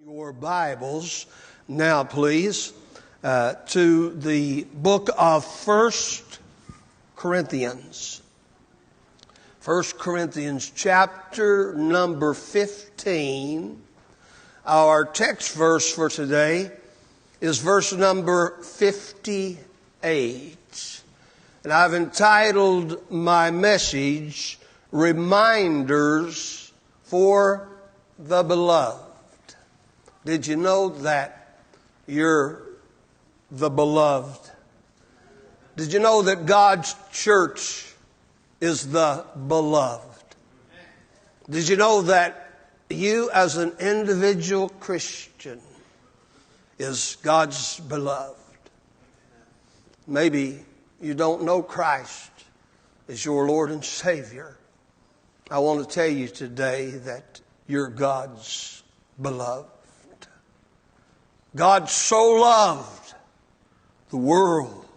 Your Bibles now, please, to the book of 1 Corinthians. 1 Corinthians chapter number 15. Our text verse for today is verse number 58. And I've entitled my message, Reminders for the Beloved. Did you know that you're the beloved? Did you know that God's church is the beloved? Did you know that you as an individual Christian is God's beloved? Maybe you don't know Christ as your Lord and Savior. I want to tell you today that you're God's beloved. God so loved the world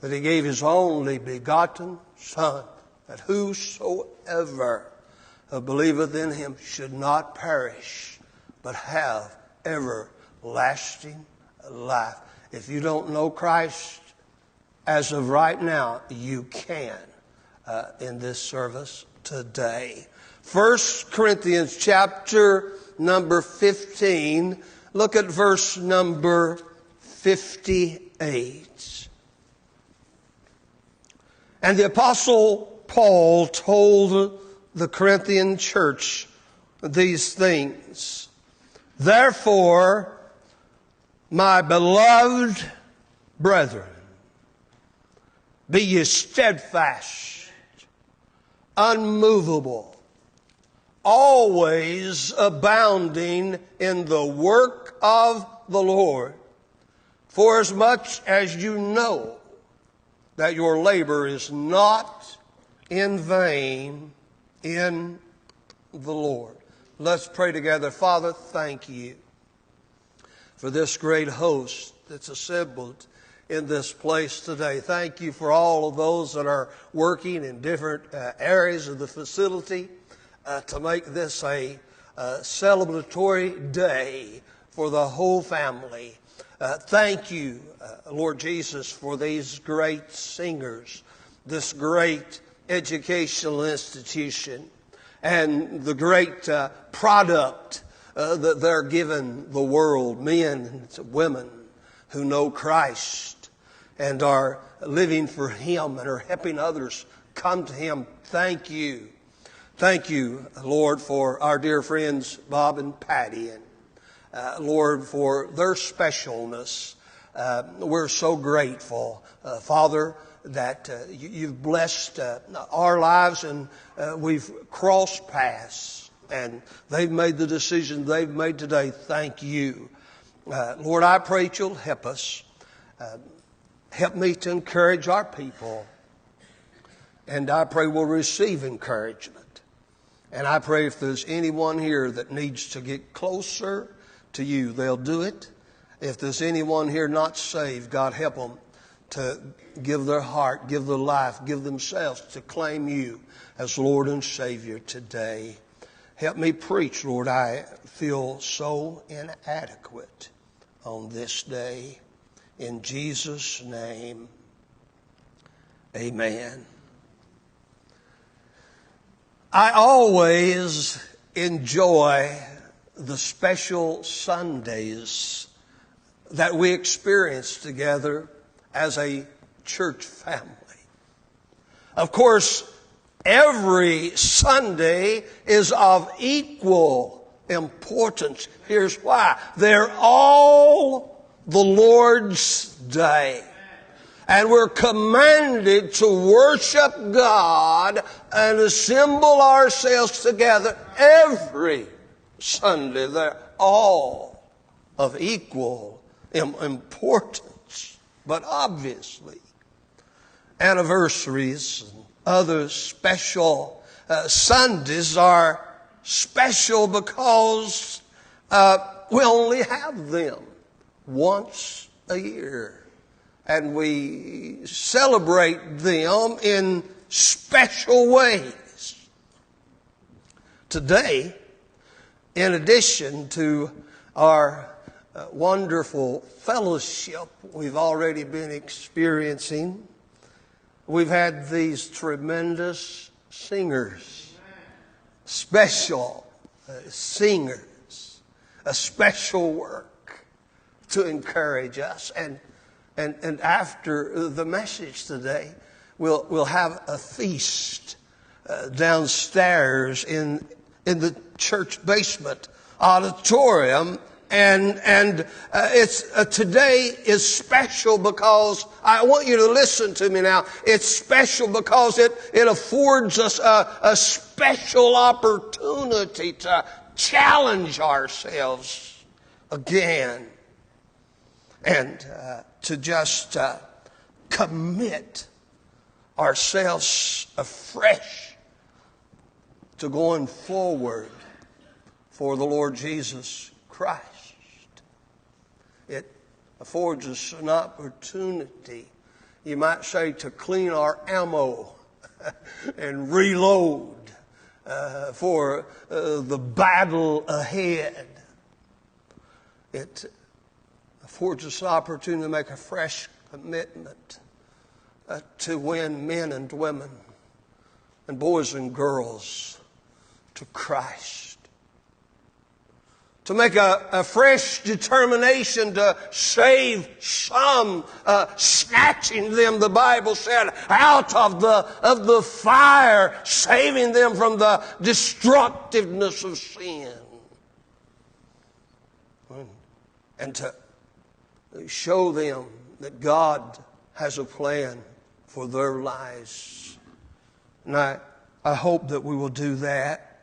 that He gave His only begotten Son, that whosoever believeth in Him should not perish, but have everlasting life. If you don't know Christ as of right now, you can in this service today. 1 Corinthians chapter number 15. Look at verse number 58. And the Apostle Paul told the Corinthian church these things. Therefore, my beloved brethren, be ye steadfast, unmovable, always abounding in the work of the Lord, forasmuch as you know that your labor is not in vain in the Lord. Let's pray together. Father, thank you for this great host that's assembled in this place today. Thank you for all of those that are working in different areas of the facility to make this a celebratory day for the whole family. Thank you, Lord Jesus, for these great singers, this great educational institution, and the great product that they're giving the world, men and women who know Christ and are living for Him and are helping others come to Him. Thank you. Thank you, Lord, for our dear friends Bob and Patty, and Lord, for their specialness. We're so grateful, Father, that you've blessed our lives, and we've crossed paths, and they've made the decision they've made today. Thank you. Lord, I pray that you'll help us. Help me to encourage our people, and I pray we'll receive encouragement. And I pray if there's anyone here that needs to get closer to you, they'll do it. If there's anyone here not saved, God help them to give their heart, give their life, give themselves to claim you as Lord and Savior today. Help me preach, Lord. I feel so inadequate on this day. In Jesus' name, amen. I always enjoy the special Sundays that we experience together as a church family. Of course, every Sunday is of equal importance. Here's why. They're all the Lord's Day. And we're commanded to worship God and assemble ourselves together every Sunday. They're all of equal importance. But obviously, anniversaries and other special Sundays are special because we only have them once a year. And we celebrate them in special ways. Today, in addition to our wonderful fellowship we've already been experiencing. We've had these tremendous singers, special singers, a special work to encourage us. And after the message today, we'll have a feast downstairs in the church basement auditorium. And it's today is special because I want you to listen to me now. It's special because it affords us a special opportunity to challenge ourselves again and to just commit ourselves afresh to going forward for the Lord Jesus Christ. It affords us an opportunity, you might say, to clean our ammo and reload for the battle ahead. It affords us an opportunity to make a fresh commitment to win men and women and boys and girls to Christ. To make a fresh determination to save some, snatching them, the Bible said, out of the fire, saving them from the destructiveness of sin. And to show them that God has a plan for their lives. And I hope that we will do that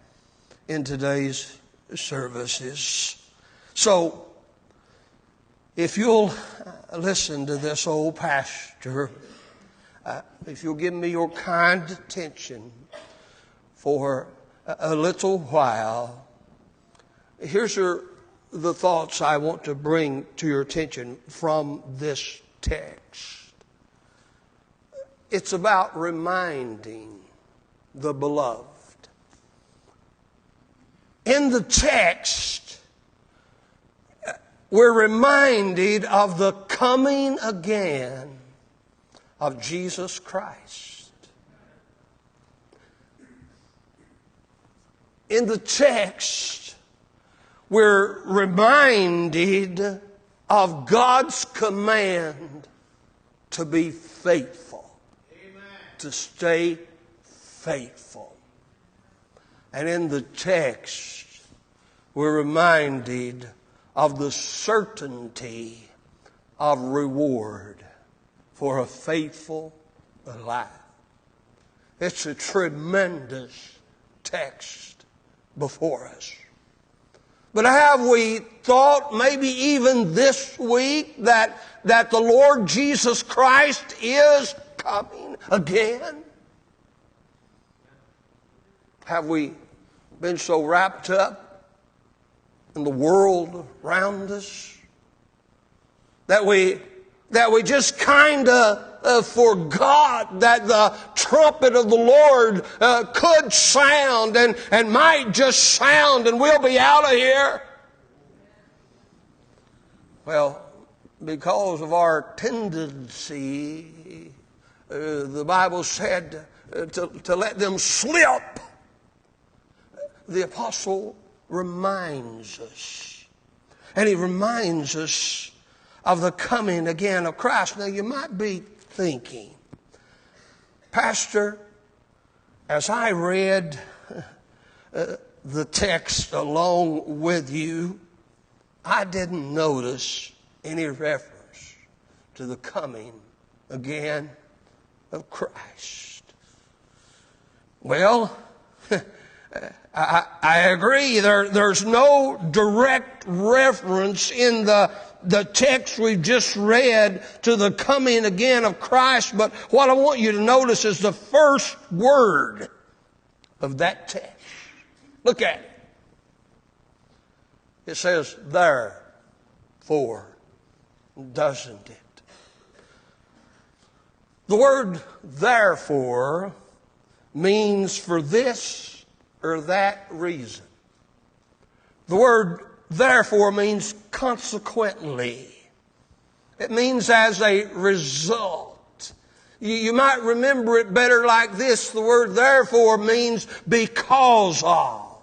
in today's services. So, if you'll listen to this old pastor, if you'll give me your kind attention for a little while, here's the thoughts I want to bring to your attention from this text. It's about reminding the beloved. In the text, we're reminded of the coming again of Jesus Christ. In the text, we're reminded of God's command to be faithful, to stay faithful. And in the text, we're reminded of the certainty of reward for a faithful life. It's a tremendous text before us. But have we thought maybe even this week that the Lord Jesus Christ is coming again? Have we been so wrapped up in the world around us that we just kind of forgot that the trumpet of the Lord could sound and might just sound and we'll be out of here? Well, because of our tendency, the Bible said to let them slip. The apostle reminds us. And he reminds us of the coming again of Christ. Now you might be thinking, Pastor, as I read the text along with you, I didn't notice any reference to the coming again of Christ. Well, I agree. There's no direct reference in the text we've just read to the coming again of Christ. But what I want you to notice is the first word of that text. Look at it. It says, therefore, doesn't it? The word therefore means for this or that reason. The word therefore means consequently. It means as a result. You might remember it better like this. The word therefore means because of.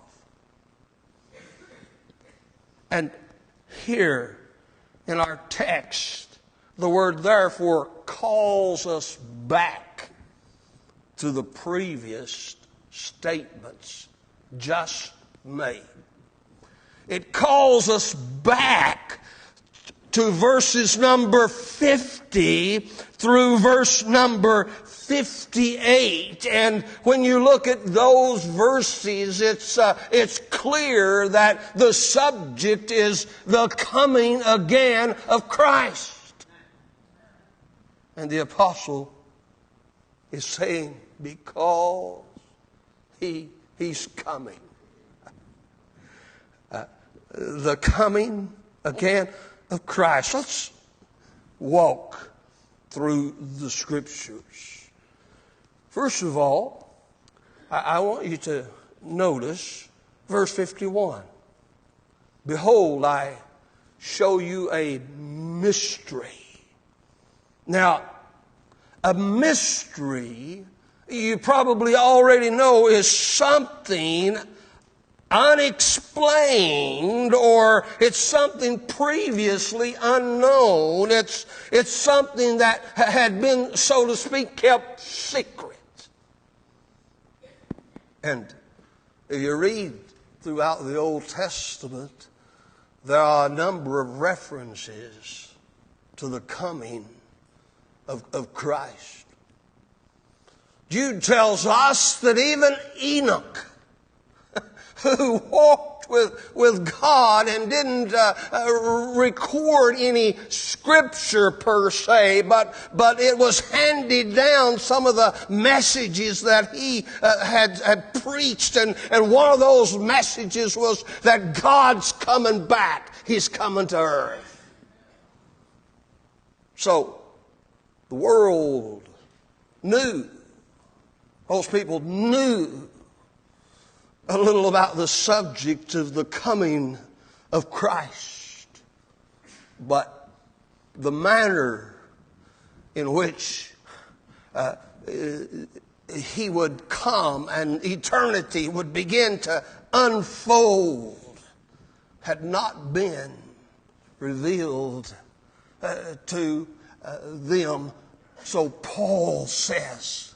And here in our text, the word therefore calls us back to the previous statements just made. It calls us back to verses number 50 through verse number 58. And when you look at those verses, it's clear that the subject is the coming again of Christ. And the apostle is saying, because he's coming. The coming again of Christ. Let's walk through the Scriptures. First of all, I want you to notice verse 51. Behold, I show you a mystery. Now, a mystery, you probably already know, is something unexplained, or it's something previously unknown. It's something that had been, so to speak, kept secret. And if you read throughout the Old Testament, there are a number of references to the coming of Christ. Jude tells us that even Enoch, who walked with God and didn't record any scripture per se, but it was handed down, some of the messages that he had preached. And one of those messages was that God's coming back. He's coming to earth. So the world knew, most people knew a little about the subject of the coming of Christ. But the manner in which he would come and eternity would begin to unfold had not been revealed to them. So Paul says,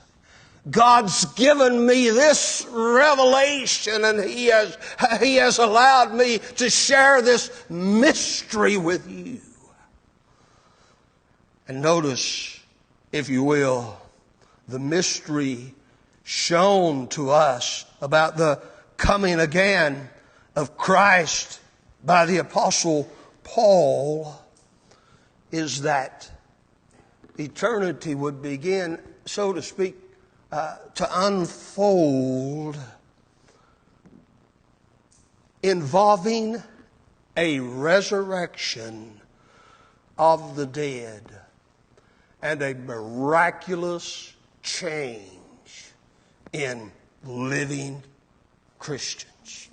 God's given me this revelation, and He has allowed me to share this mystery with you. And notice, if you will, the mystery shown to us about the coming again of Christ by the Apostle Paul is that eternity would begin, so to speak, to unfold, involving a resurrection of the dead and a miraculous change in living Christians.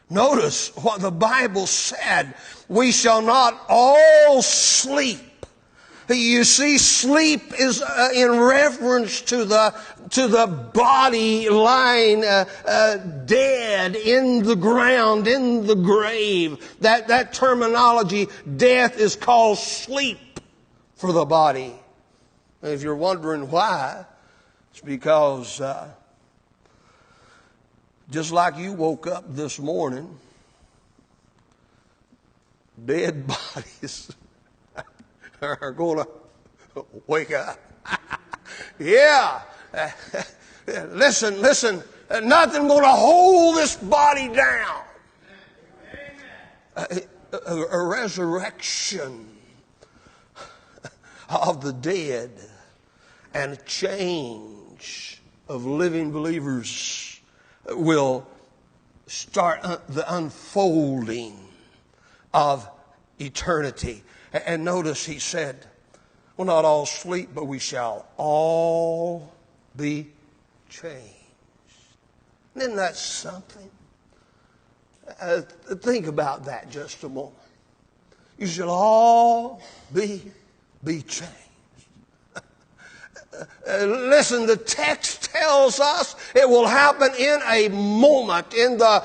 Notice what the Bible said. We shall not all sleep. You see, sleep is in reference to the body lying dead in the ground, in the grave. That terminology, death, is called sleep for the body. And if you're wondering why, it's because just like you woke up this morning, dead bodies are going to wake up. Yeah. Listen. Nothing going to hold this body down. A resurrection of the dead and a change of living believers will start the unfolding of eternity. And notice he said, we'll not all sleep, but we shall all be changed. Isn't that something? Think about that just a moment. You shall all be changed. Listen, the text tells us it will happen in a moment, in the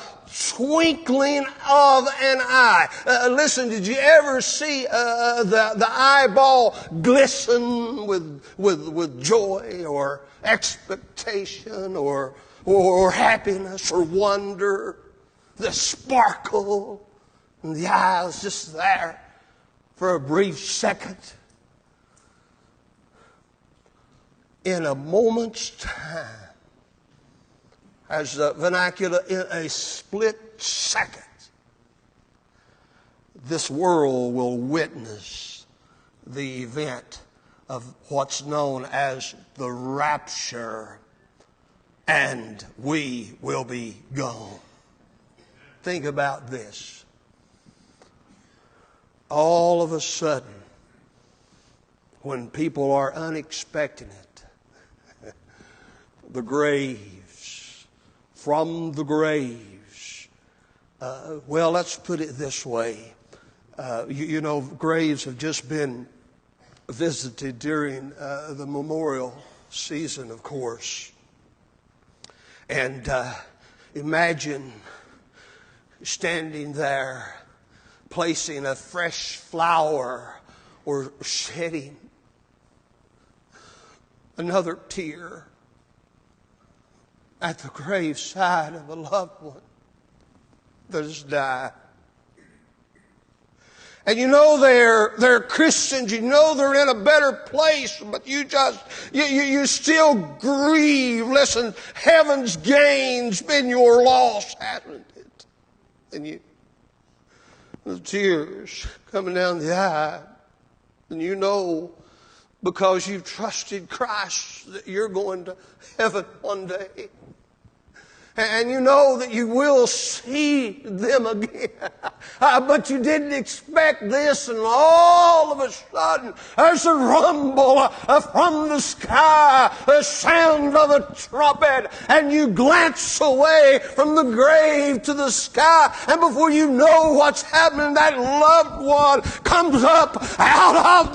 twinkling of an eye. Listen, did you ever see the eyeball glisten with joy or expectation or happiness or wonder? The sparkle in the eyes just there for a brief second. In a moment's time, as the vernacular, in a split second, this world will witness the event of what's known as the rapture, and we will be gone. Think about this. All of a sudden, when people are unexpecting it, the graves, from the graves. Well, let's put it this way. You know, graves have just been visited during the memorial season, of course. And imagine standing there, placing a fresh flower or shedding another tear at the graveside of a loved one that has died. And you know they're Christians, you know they're in a better place, but you still grieve. Listen, heaven's gain's been your loss, hasn't it? And the tears coming down the eye, and you know, because you've trusted Christ, that you're going to heaven one day. And you know that you will see them again. But you didn't expect this, and all of a sudden there's a rumble from the sky, the sound of a trumpet, and you glance away from the grave to the sky, and before you know what's happening, that loved one comes up out of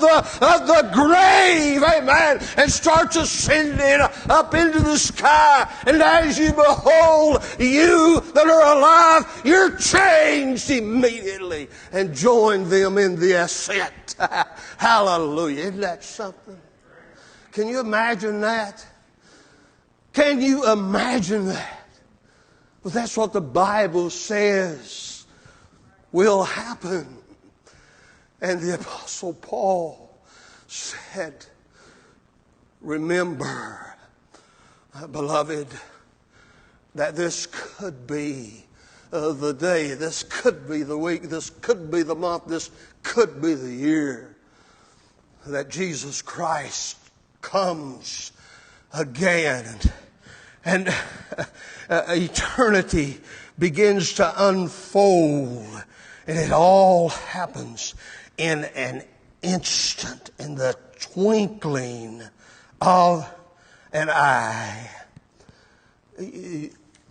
the grave, amen, and starts ascending up into the sky. And as you behold, you that are alive, you're changed immediately and join them in the ascent. Hallelujah. Isn't that something? Can you imagine that? Can you imagine that? Well, that's what the Bible says will happen. And the Apostle Paul said, remember, beloved, that this could be the day, this could be the week, this could be the month, this could be the year that Jesus Christ comes again. And eternity begins to unfold. And it all happens in an instant, in the twinkling of an eye.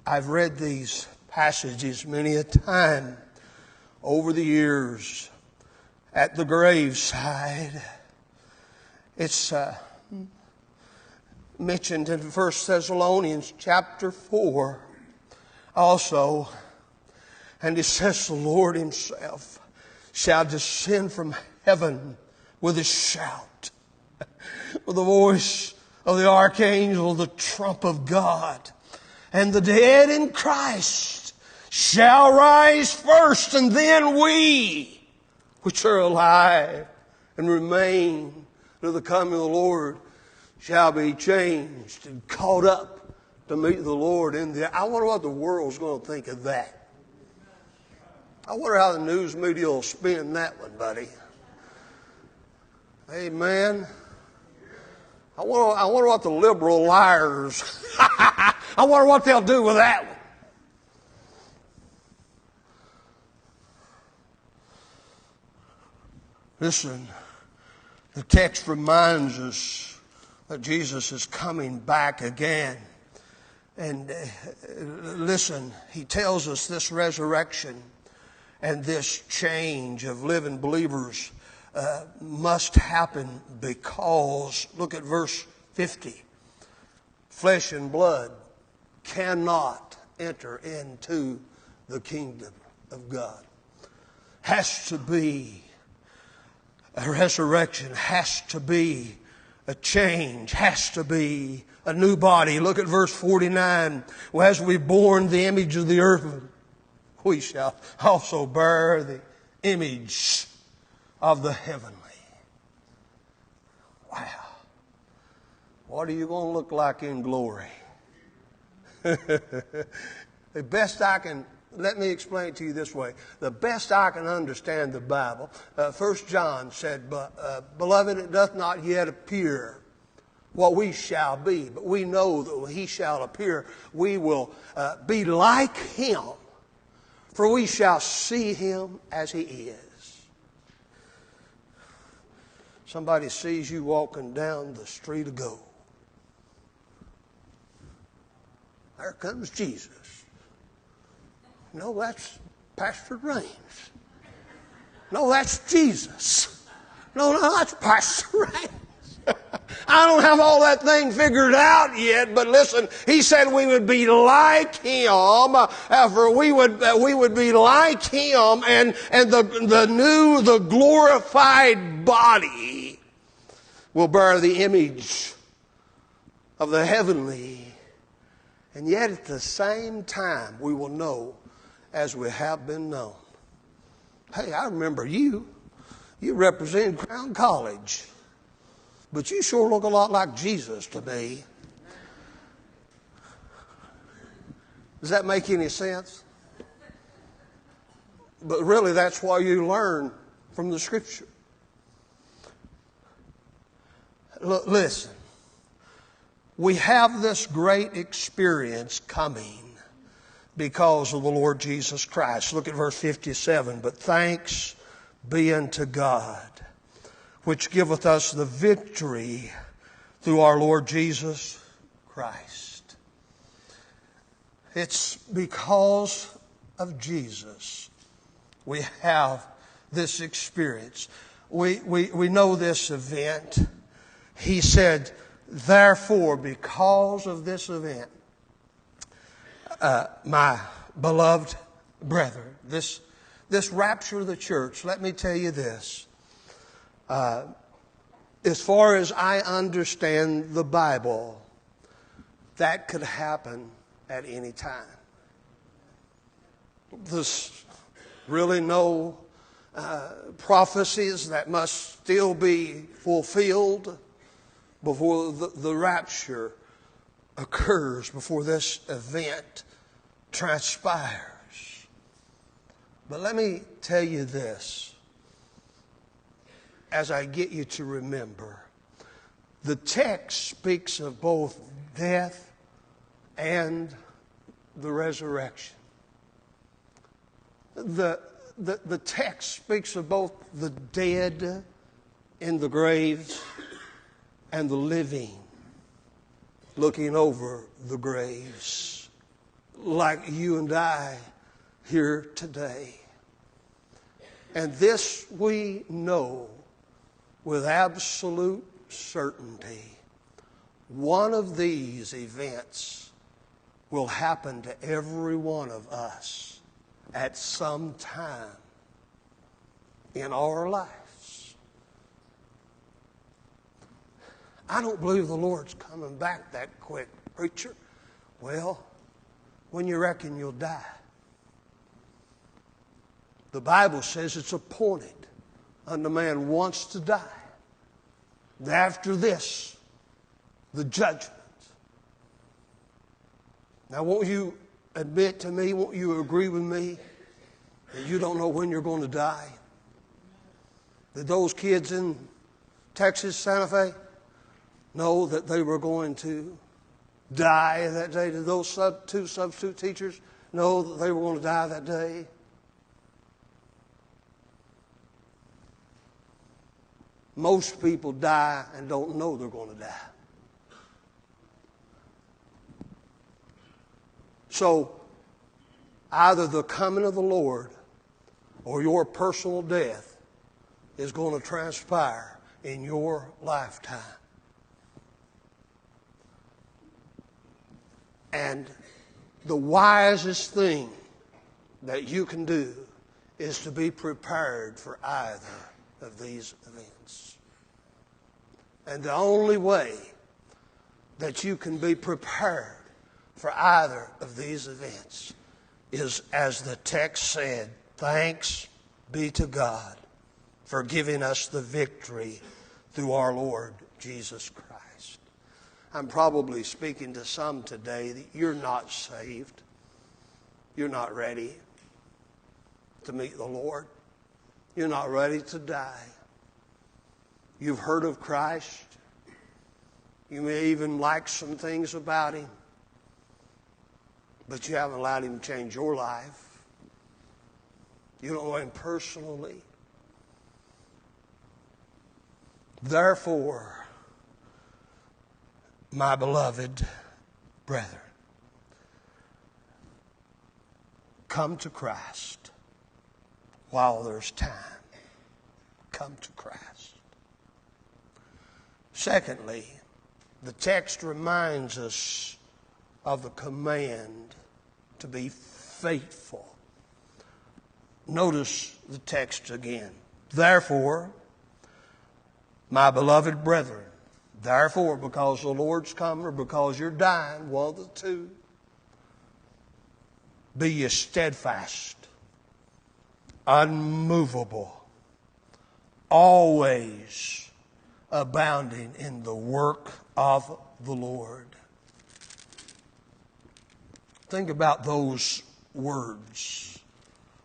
I've read these passages many a time over the years at the graveside. It's mentioned in 1 Thessalonians chapter 4 also. And it says, the Lord himself shall descend from heaven with a shout, with the voice of the archangel, the trump of God. And the dead in Christ shall rise first, and then we, which are alive and remain to the coming of the Lord, shall be changed and caught up to meet the Lord in the air. I wonder what the world's going to think of that. I wonder how the news media will spin that one, buddy. Amen. I wonder what the liberal liars, I wonder what they'll do with that one. Listen, the text reminds us that Jesus is coming back again. And listen, he tells us this resurrection and this change of living believers must happen because, look at verse 50, flesh and blood cannot enter into the kingdom of God. Has to be a resurrection, has to be a change, has to be a new body. Look at verse 49. Well, as we've borne the image of the earth, we shall also bear the image of the heavenly. Wow. What are you going to look like in glory? The best I can, let me explain it to you this way. The best I can understand the Bible, 1 John said, Beloved, it doth not yet appear what we shall be, but we know that when he shall appear, we will be like him, for we shall see him as he is. Somebody sees you walking down the street of gold. There comes Jesus. No, that's Pastor Raines. No, that's Jesus. No, that's Pastor Raines. I don't have all that thing figured out yet, but listen, he said we would be like him, for we would be like him, and the glorified body will bear the image of the heavenly. And yet at the same time, we will know as we have been known. Hey, I remember you. You represented Crown College. But you sure look a lot like Jesus to me. Does that make any sense? But really, that's why you learn from the Scripture. Listen. We have this great experience coming because of the Lord Jesus Christ. Look at verse 57. But thanks be unto God, which giveth us the victory through our Lord Jesus Christ. It's because of Jesus we have this experience. We know this event. He said, therefore, because of this event, my beloved brethren, this rapture of the church, let me tell you this. As far as I understand the Bible, that could happen at any time. There's really no prophecies that must still be fulfilled before the rapture occurs, before this event transpires. But let me tell you this, as I get you to remember. The text speaks of both death and the resurrection. The text speaks of both the dead in the graves and the living looking over the graves, like you and I here today. And this we know with absolute certainty. One of these events will happen to every one of us at some time in our lives. I don't believe the Lord's coming back that quick, preacher. Well, when you reckon you'll die? The Bible says it's appointed unto man once to die. And after this, the judgment. Now, won't you admit to me, won't you agree with me that you don't know when you're going to die? Did those kids in Texas, Santa Fe, know that they were going to die that day? Did those two substitute teachers know that they were going to die that day? Most people die and don't know they're going to die. So either the coming of the Lord or your personal death is going to transpire in your lifetime. And the wisest thing that you can do is to be prepared for either of these events. And the only way that you can be prepared for either of these events is, as the text said, thanks be to God for giving us the victory through our Lord Jesus Christ. I'm probably speaking to some today that you're not saved. You're not ready to meet the Lord. You're not ready to die. You've heard of Christ. You may even like some things about Him, but you haven't allowed Him to change your life. You don't know Him personally. Therefore, my beloved brethren, come to Christ while there's time. Come to Christ. Secondly, the text reminds us of the command to be faithful. Notice the text again. Therefore, my beloved brethren, therefore, because the Lord's coming or because you're dying, one of the two, be ye steadfast, unmovable, always abounding in the work of the Lord. Think about those words.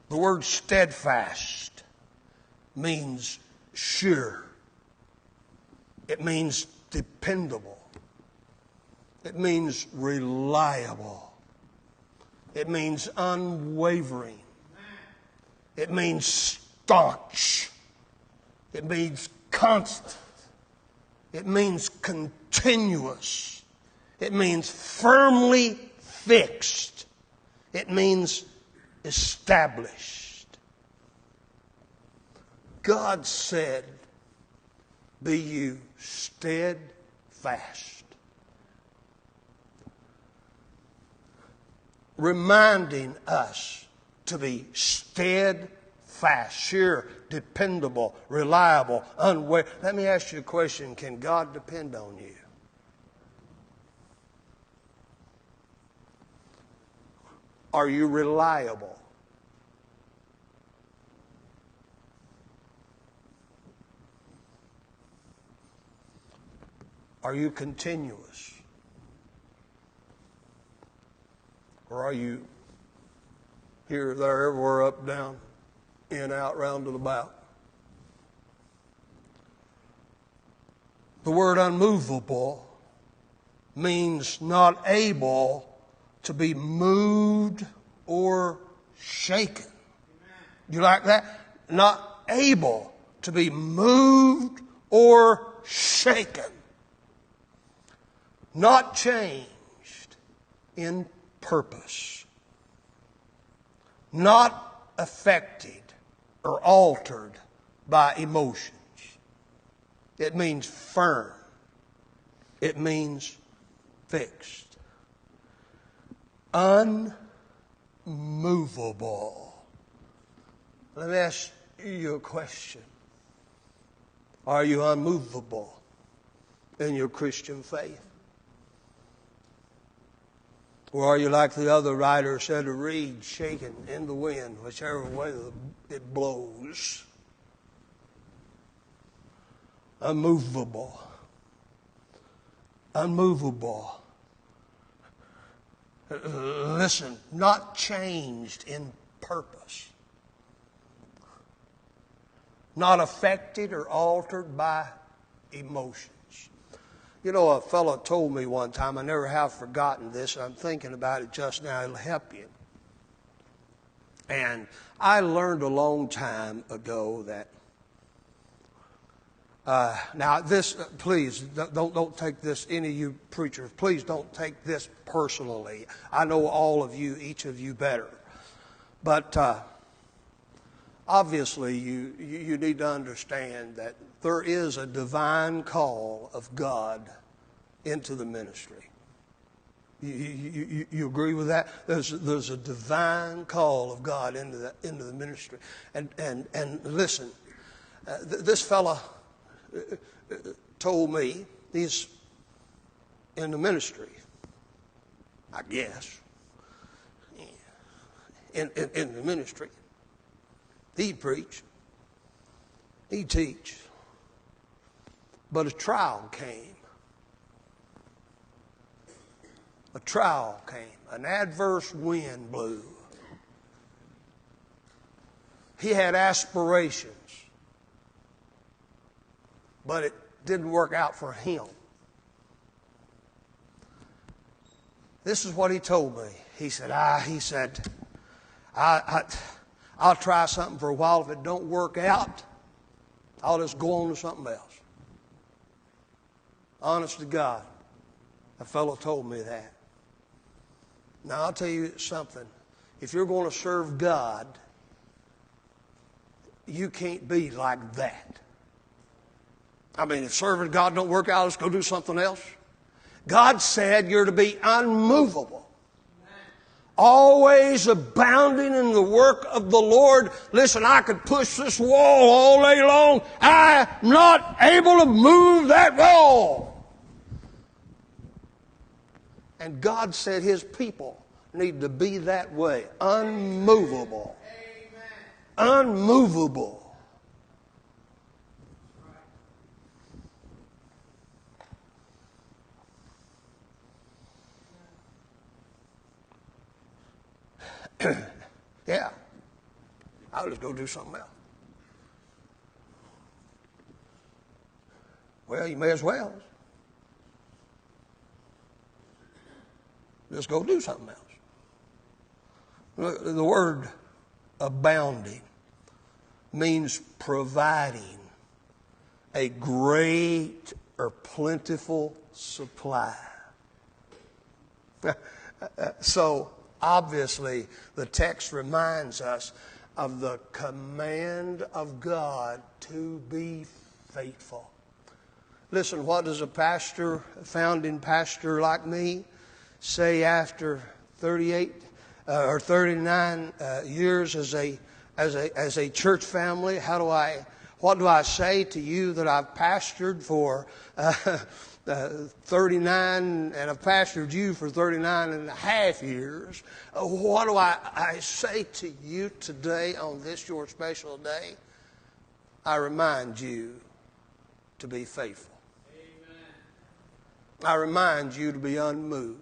The word steadfast means sure. It means dependable. It means reliable. It means unwavering. It means staunch. It means constant. It means continuous. It means firmly fixed. It means established. God said, be you steadfast. Reminding us to be steadfast, sure, dependable, reliable, unwavering. Let me ask you a question. Can God depend on you? Are you reliable? Are you continuous? Or are you here, there, everywhere, up, down, in, out, round, and about? The word unmovable means not able to be moved or shaken. You like that? Not able to be moved or shaken. Not changed in purpose. Not affected or altered by emotions. It means firm. It means fixed. Unmovable. Let me ask you a question. Are you unmovable in your Christian faith? Or are you like the other writer said, a reed shaken in the wind, whichever way it blows? Unmovable. Unmovable. Listen, not changed in purpose. Not affected or altered by emotions. You know, a fellow told me one time, I never have forgotten this, I'm thinking about it just now, it'll help you. And I learned a long time ago that Now, this, please, don't take this, any of you preachers, please don't take this personally. I know all of you, each of you better. But obviously, you need to understand that there is a divine call of God into the ministry. You agree with that? There's a divine call of God into the ministry. And listen, this fella told me he's in the ministry, I guess, in the ministry. He'd preach, he'd teach, but a trial came. A trial came. An adverse wind blew. He had aspirations, but it didn't work out for him. This is what he told me. He said, I'll try something for a while. If it don't work out, I'll just go on to something else. Honest to God, a fellow told me that. Now, I'll tell you something. If you're going to serve God, you can't be like that. I mean, if serving God don't work out, let's go do something else. God said you're to be unmovable, always abounding in the work of the Lord. Listen, I could push this wall all day long. I'm not able to move that wall. And God said His people need to be that way, unmovable. Amen. Unmovable. Yeah, I'll just go do something else. Well, you may as well. Just go do something else. The word abounding means providing a great or plentiful supply. So, obviously, the text reminds us of the command of God to be faithful. Listen, what does a founding pastor like me say after 38 or 39 years as a church family? What do I say to you that I've pastored for 39 and I've pastored you for 39 and a half years? What do I say to you today on this your special day? I remind you to be faithful. Amen. I remind you to be unmoved.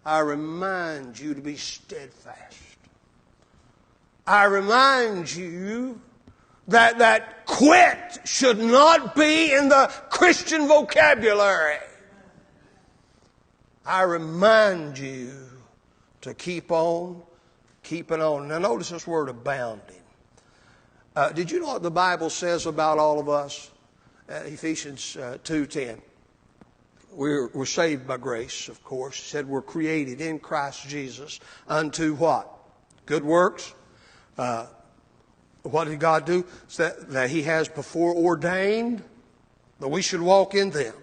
I remind you to be steadfast. I remind you that quit should not be in the Christian vocabulary. I remind you to keep on keeping on. Now notice this word abounding. Did you know what the Bible says about all of us? Ephesians 2:10. We're saved by grace, of course. It said we're created in Christ Jesus unto what? Good works. What did God do? That He has before ordained that we should walk in them.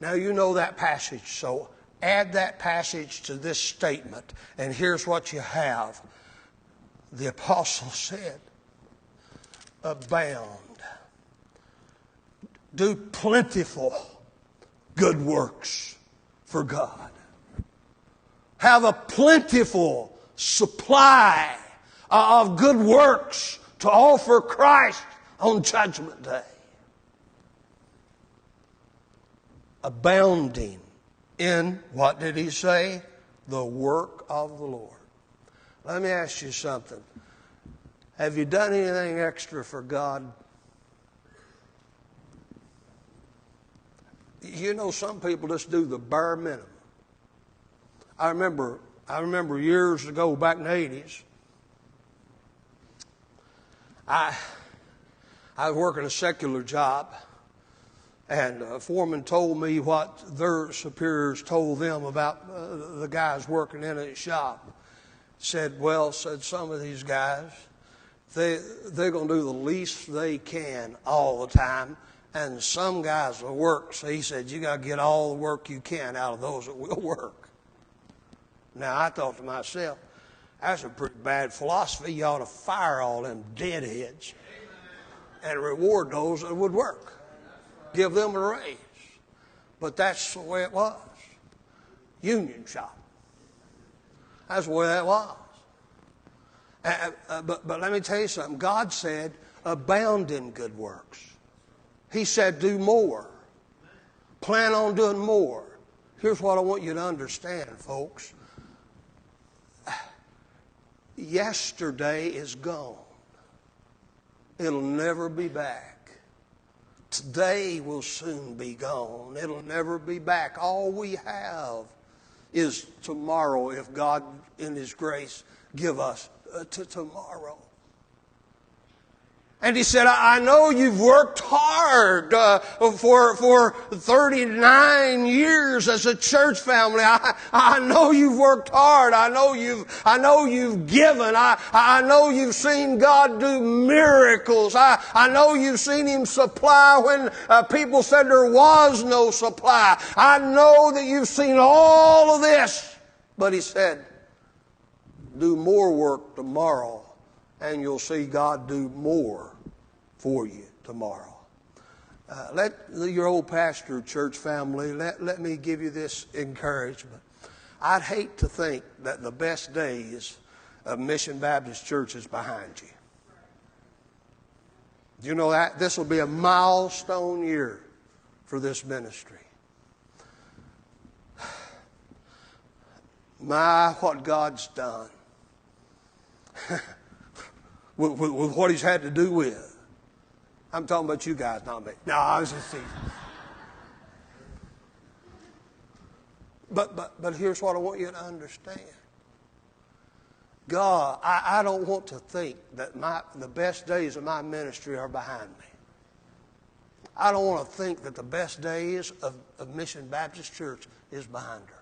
Now you know that passage, so add that passage to this statement, and here's what you have. The apostle said, abound. Do plentiful good works for God. Have a plentiful supply of good works to offer Christ on Judgment Day. Abounding in, what did he say? The work of the Lord. Let me ask you something. Have you done anything extra for God? You know, some people just do the bare minimum. I remember years ago, back in the 80s, I was working a secular job, and a foreman told me what their superiors told them about the guys working in his shop. Said some of these guys, they're going to do the least they can all the time, and some guys will work. So he said, you got to get all the work you can out of those that will work. Now, I thought to myself, that's a pretty bad philosophy. You ought to fire all them deadheads and reward those that would work. Give them a raise. But that's the way it was. Union shop. That's the way that was. But let me tell you something. God said, abound in good works. He said, do more. Plan on doing more. Here's what I want you to understand, folks. Yesterday is gone. It'll never be back. Today will soon be gone. It'll never be back. All we have is tomorrow, if God in His grace give us to tomorrow. And he said, I know you've worked hard for 39 years as a church family. I know you've worked hard. I know you've given. I know you've seen God do miracles. I know you've seen Him supply when people said there was no supply. I know that you've seen all of this. But he said, do more work tomorrow, and you'll see God do more for you tomorrow. Let your old pastor, church family, let me give you this encouragement. I'd hate to think that the best days of Mission Baptist Church is behind you. Do you know that? This will be a milestone year for this ministry. My, what God's done. with what He's had to do with. I'm talking about you guys, not me. No, I was just teasing. But here's what I want you to understand. God, I don't want to think that the best days of my ministry are behind me. I don't want to think that the best days of Mission Baptist Church is behind her.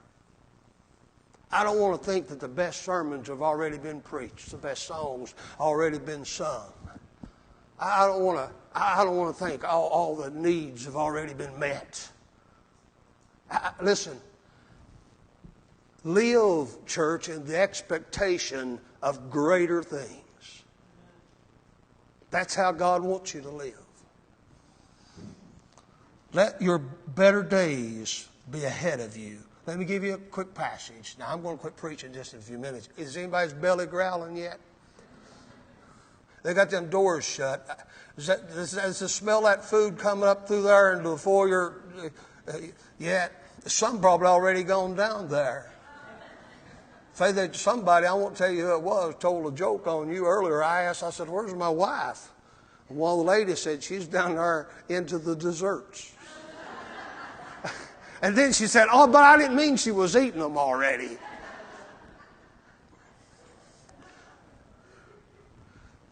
I don't want to think that the best sermons have already been preached, the best songs already been sung. I don't want to think all the needs have already been met. Listen, live, church, in the expectation of greater things. That's how God wants you to live. Let your better days be ahead of you. Let me give you a quick passage. Now, I'm going to quit preaching just in a few minutes. Is anybody's belly growling yet? They got them doors shut. Does the smell of that food coming up through there into the foyer yet? Some probably already gone down there. Somebody, I won't tell you who it was, told a joke on you earlier. I said, where's my wife? And one of the ladies said, she's down there into the desserts. And then she said, but I didn't mean she was eating them already.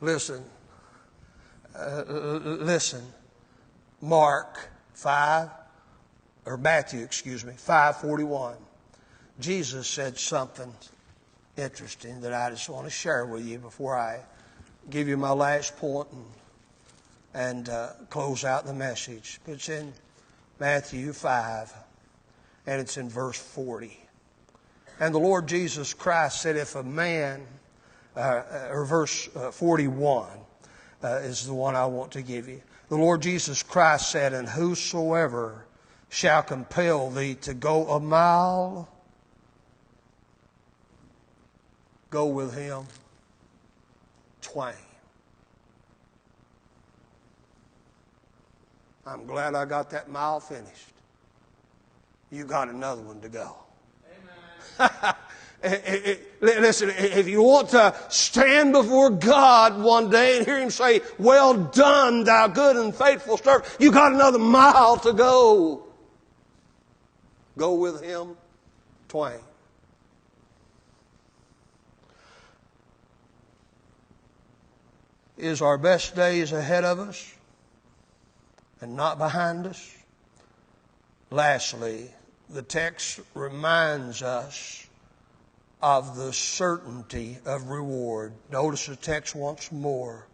Listen. Matthew 5:41. Jesus said something interesting that I just want to share with you before I give you my last point and close out the message. It's in Matthew 5. And it's in verse 40. And the Lord Jesus Christ said, if a man, or verse 41 is the one I want to give you. The Lord Jesus Christ said, and whosoever shall compel thee to go a mile, go with him twain. I'm glad I got that mile finished. You got another one to go. Amen. Listen, if you want to stand before God one day and hear Him say, well done, thou good and faithful servant, you got another mile to go. Go with Him twain. Is our best days ahead of us? and not behind us. Lastly, the text reminds us of the certainty of reward. Notice the text once more.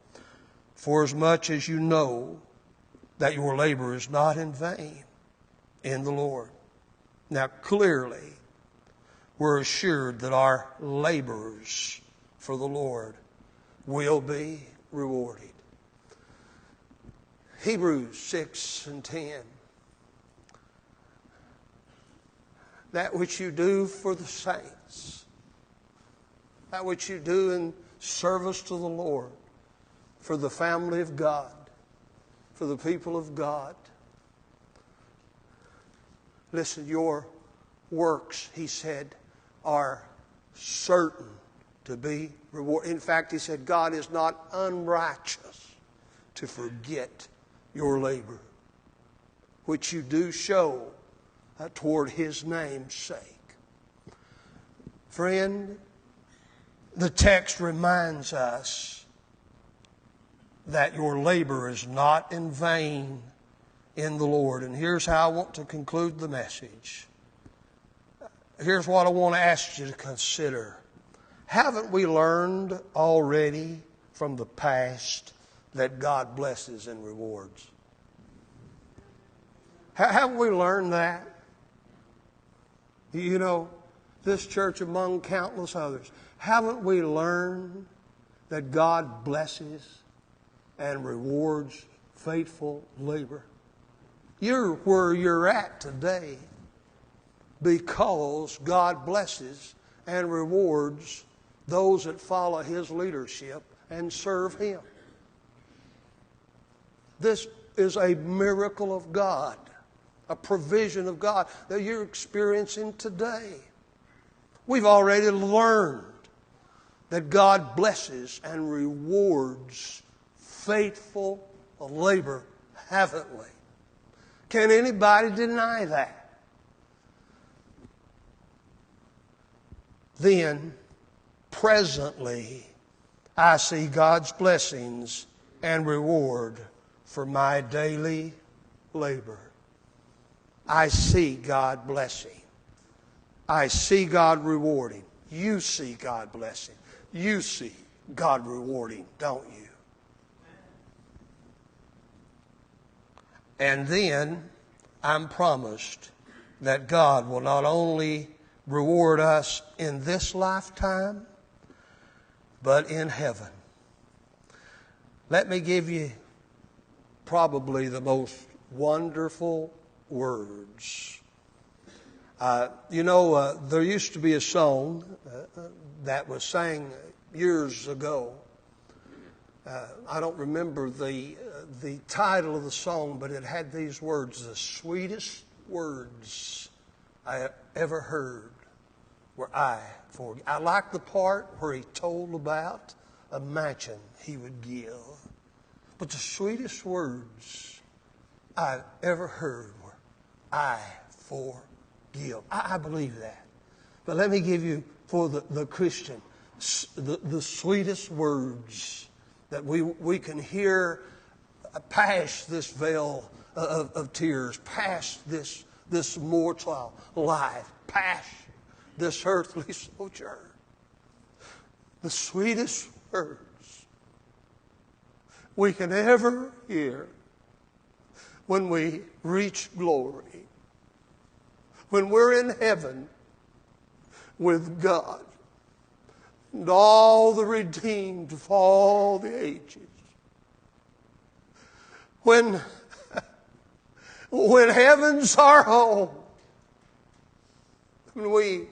For as much as you know that your labor is not in vain in the Lord. Now clearly, we're assured that our labors for the Lord will be rewarded. Hebrews 6 and 10. That which you do for the saints, that which you do in service to the Lord, for the family of God, for the people of God. Listen, your works, he said, are certain to be rewarded. In fact, he said, God is not unrighteous to forget your labor, which you do show toward his name's sake. Friend, the text reminds us that your labor is not in vain in the Lord. And here's how I want to conclude the message. Here's what I want to ask you to consider. Haven't we learned already from the past that God blesses and rewards? Haven't we learned that? You know, this church among countless others, haven't we learned that God blesses and rewards faithful labor? You're where you're at today because God blesses and rewards those that follow his leadership and serve him. This is a miracle of God, a provision of God that you're experiencing today. We've already learned that God blesses and rewards faithful labor, haven't we? Can anybody deny that? Then, presently, I see God's blessings and reward for my daily labor. I see God blessing. I see God rewarding. You see God blessing. You see God rewarding, don't you? And then I'm promised that God will not only reward us in this lifetime, but in heaven. Let me give you probably the most wonderful words. There used to be a song that was sang years ago. I don't remember the title of the song, but it had these words: the sweetest words I ever heard were I like the part where he told about a mansion he would give. But the sweetest words I've ever heard were I forgive. I believe that. But let me give you, for the Christian, the sweetest words that we can hear past this veil of tears, past this mortal life, past this earthly sojourn. The sweetest words we can ever hear when we reach glory, when we're in heaven with God and all the redeemed of all the ages. When heaven's our home, when we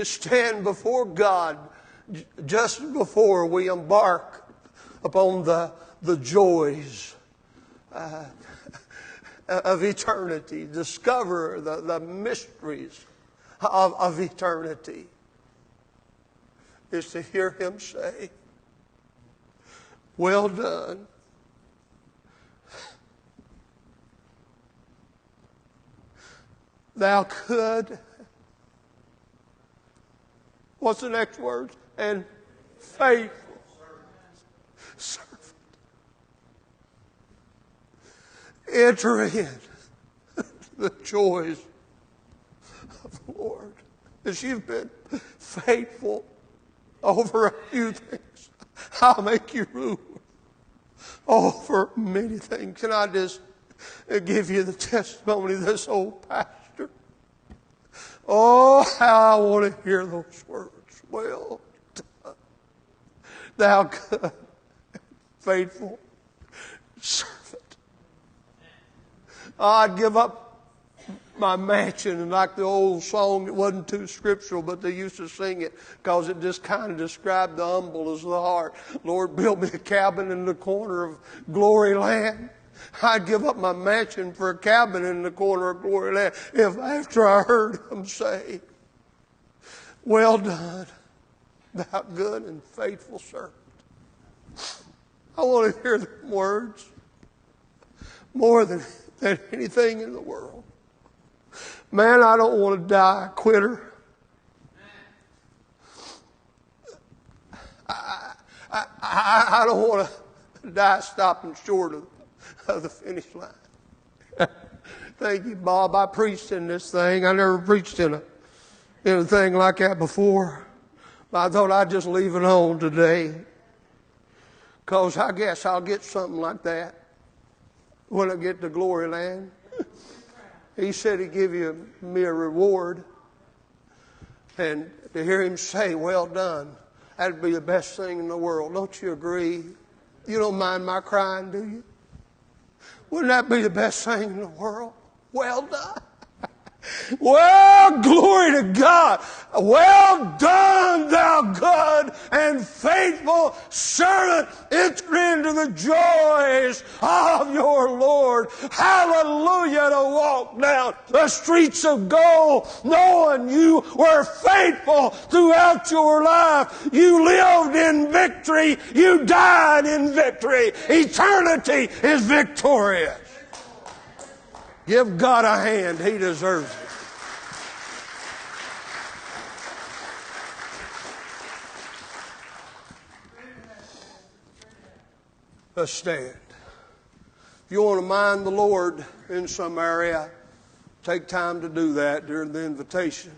stand before God just before we embark upon the joys of eternity, discover the mysteries of eternity, is to hear him say, well done. Thou good. What's the next word? And faithful servant. enter in the joys of the Lord. As you've been faithful over a few things, I'll make you rule over many things. Can I just give you the testimony of this old pastor? Oh, how I want to hear those words. Well done, thou good, faithful servant. I'd give up my mansion, and like the old song, it wasn't too scriptural, but they used to sing it because it just kind of described the humble as the heart. Lord, build me a cabin in the corner of glory land. I'd give up my mansion for a cabin in the corner of glory land if after I heard him say, well done, thou good and faithful servant. I want to hear the words more than anything in the world. Man, I don't want to die a quitter. I don't want to die stopping short of the finish line. Thank you, Bob. I preached in this thing. I never preached in a thing like that before. But I thought I'd just leave it on today, because I guess I'll get something like that when I get to glory land. He said he'd give me a reward. And to hear him say, well done, that'd be the best thing in the world. Don't you agree? You don't mind my crying, do you? Wouldn't that be the best thing in the world? Well done. Well, glory to God. Well done, thou good and faithful servant. Enter into the joys of your Lord. Hallelujah, to walk down the streets of gold knowing you were faithful throughout your life. You lived in victory. You died in victory. Eternity is victorious. Give God a hand. He deserves it. Let's stand. If you want to mind the Lord in some area, take time to do that during the invitation.